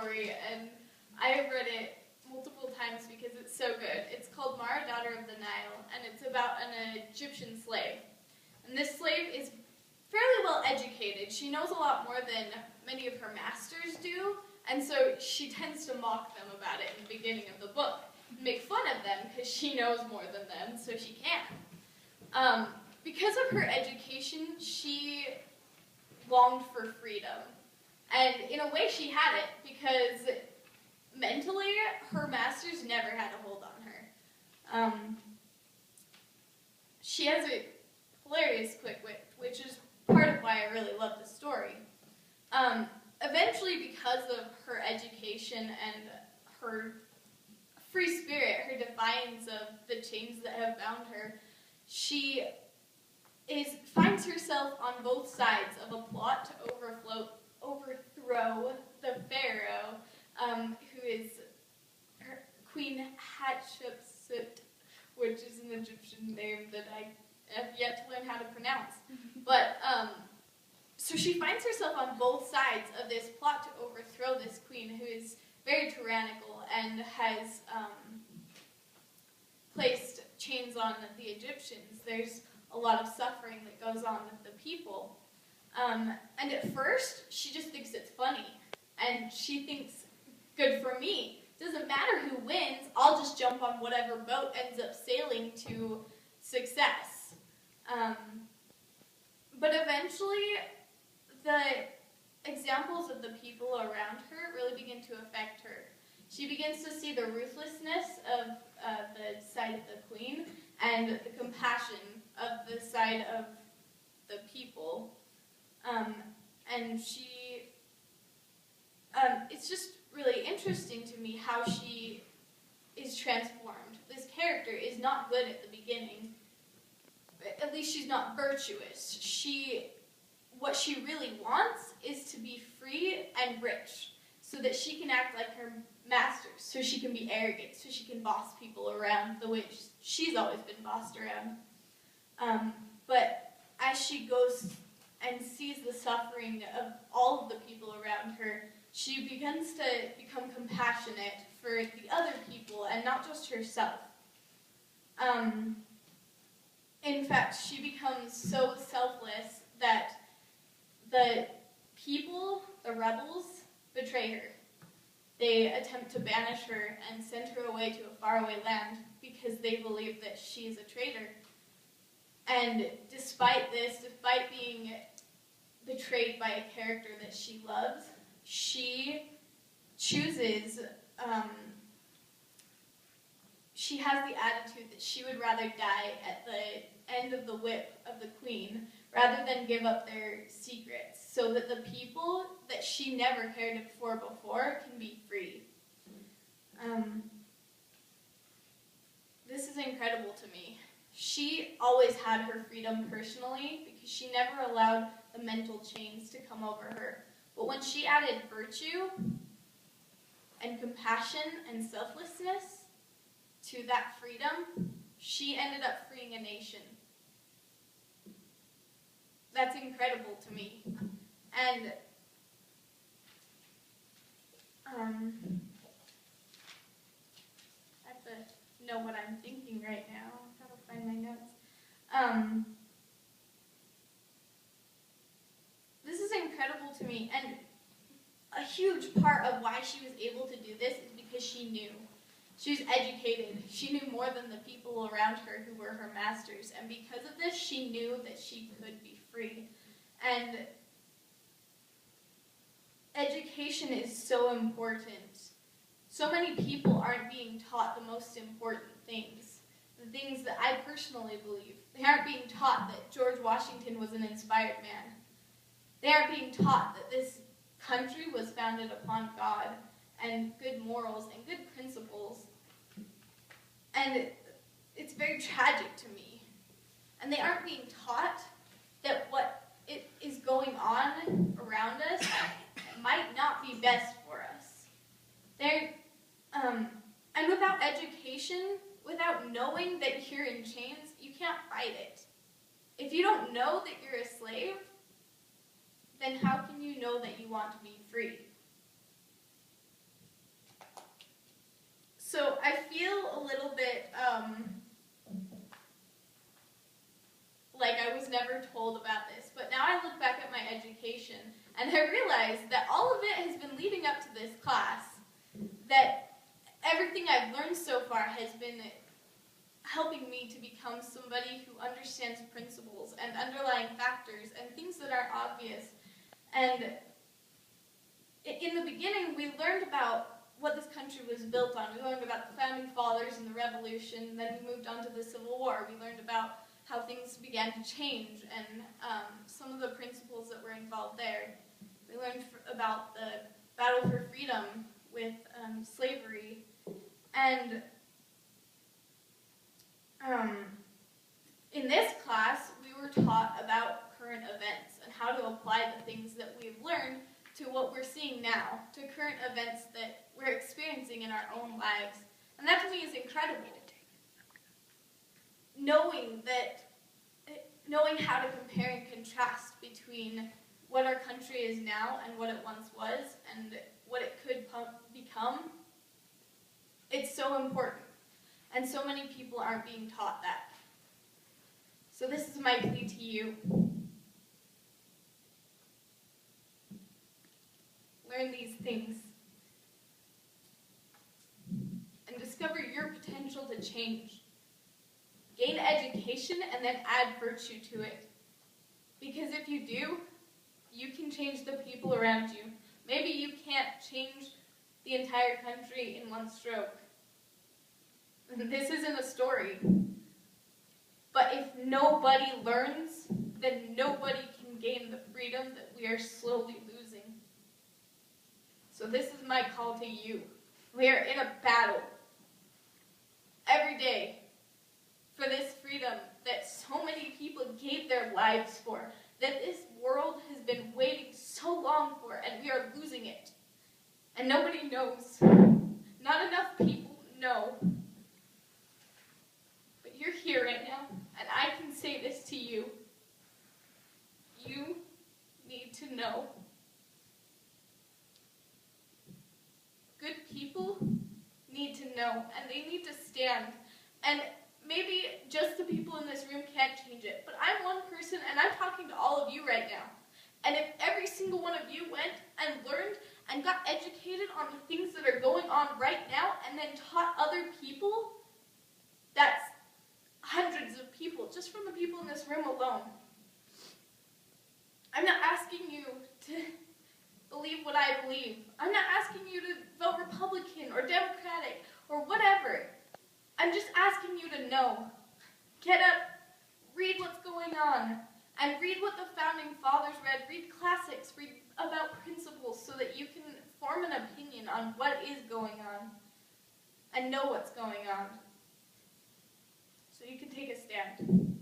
story, and I have read it multiple times because it's so good. It's called Mara, Daughter of the Nile, and it's about an Egyptian slave. And this slave is fairly well educated. She knows a lot more than many of her masters do, and so she tends to mock them about it in the beginning of the book, make fun of them because she knows more than them, so she can. Because of her education, she longed for freedom. And in a way she had it, because mentally, her masters never had a hold on her. She has a hilarious quick wit, which is part of why I really love the story. Eventually, because of her education and her free spirit, her defiance of the chains that have bound her, she finds herself on both sides of a plot to overthrow the pharaoh, who is Queen Hatshepsut, which is an Egyptian name that I have yet to learn how to pronounce. But so she finds herself on both sides of this plot to overthrow this queen, who is very tyrannical and has placed chains on the Egyptians. There's a lot of suffering that goes on with the people. And at first, she just thinks it's funny. And she thinks, good for me. Doesn't matter who wins, I'll just jump on whatever boat ends up sailing to success. But eventually, the examples of the people around her really begin to affect her. She begins to see the ruthlessness of the side of the queen and the compassion of the side of the people. And she, it's just really interesting to me how she is transformed. This character is not good at the beginning. At least she's not virtuous. What she really wants is to be free and rich, so that she can act like her masters, so she can be arrogant, so she can boss people around the way she's always been bossed around. But as she goes and sees the suffering of all of the people around her, she begins to become compassionate for the other people and not just herself. In fact, she becomes so selfless that the people, the rebels, betray her. They attempt to banish her and send her away to a faraway land because they believe that she is a traitor. And despite this, despite being betrayed by a character that she loves, she chooses, she has the attitude that she would rather die at the end of the whip of the queen rather than give up their secrets, so that the people that she never cared for before can be free. This is incredible to me. She always had her freedom personally because she never allowed the mental chains to come over her. But when she added virtue and compassion and selflessness to that freedom, she ended up freeing a nation. That's incredible to me. And I have to know what I'm thinking right now. How to find my notes. This is incredible to me, and a huge part of why she was able to do this is because she knew. She was educated. She knew more than the people around her who were her masters, and because of this, she knew that she could be free. And education is so important. So many people aren't being taught the most important things, the things that I personally believe. They aren't being taught that George Washington was an inspired man. They aren't being taught that this country was founded upon God and good morals and good principles. And it's very tragic to me. And they aren't being taught that what is going on around us might not be best for us. And without education, without knowing that you're in chains, you can't fight it. If you don't know that you're a slave, then how can you know that you want to be free? I feel a little bit like I was never told about this, but now I look back at my education and I realize that all of it has been leading up to this class, that everything I've learned so far has been helping me to become somebody who understands principles and underlying factors and things that aren't obvious. And in the beginning, we learned about what this country was built on. We learned about the Founding Fathers and the Revolution, then we moved on to the Civil War. We learned about how things began to change and some of the principles that were involved there. We learned about the battle for freedom with slavery. And in this class, we were taught about current events and how to apply the things that we've learned to what we're seeing now, to current events that we're experiencing in our own lives. And that to me is incredible. Knowing how to compare and contrast between what our country is now and what it once was and what it could become, it's so important. And so many people aren't being taught that. So this is my plea to you. Learn these things. And discover your potential to change. Gain education and then add virtue to it. Because if you do, you can change the people around you. Maybe you can't change the entire country in one stroke. This isn't a story. But if nobody learns, then nobody can gain the freedom that we are slowly losing. So this is my call to you. We are in a battle every day for this freedom that so many people gave their lives for, that this world has been waiting so long for, and we are losing it. And nobody knows. Not enough people know. But you're here right now, and I can say this to you. You need to know. Good people need to know, and they need to stand. And maybe just the people in this room can't change it, but I'm one person, and I'm talking to all of you right now. And if every single one of you went and learned and got educated on the things that are going on right now and then taught other people, that's hundreds of people, just from the people in this room alone. I'm not asking you to believe what I believe. I'm not asking you to vote Republican or Democratic or whatever. I'm just asking you to know. Get up, read what's going on, and read what the Founding Fathers read. Read classics, read about principles so that you can form an opinion on what is going on and know what's going on. So you can take a stand.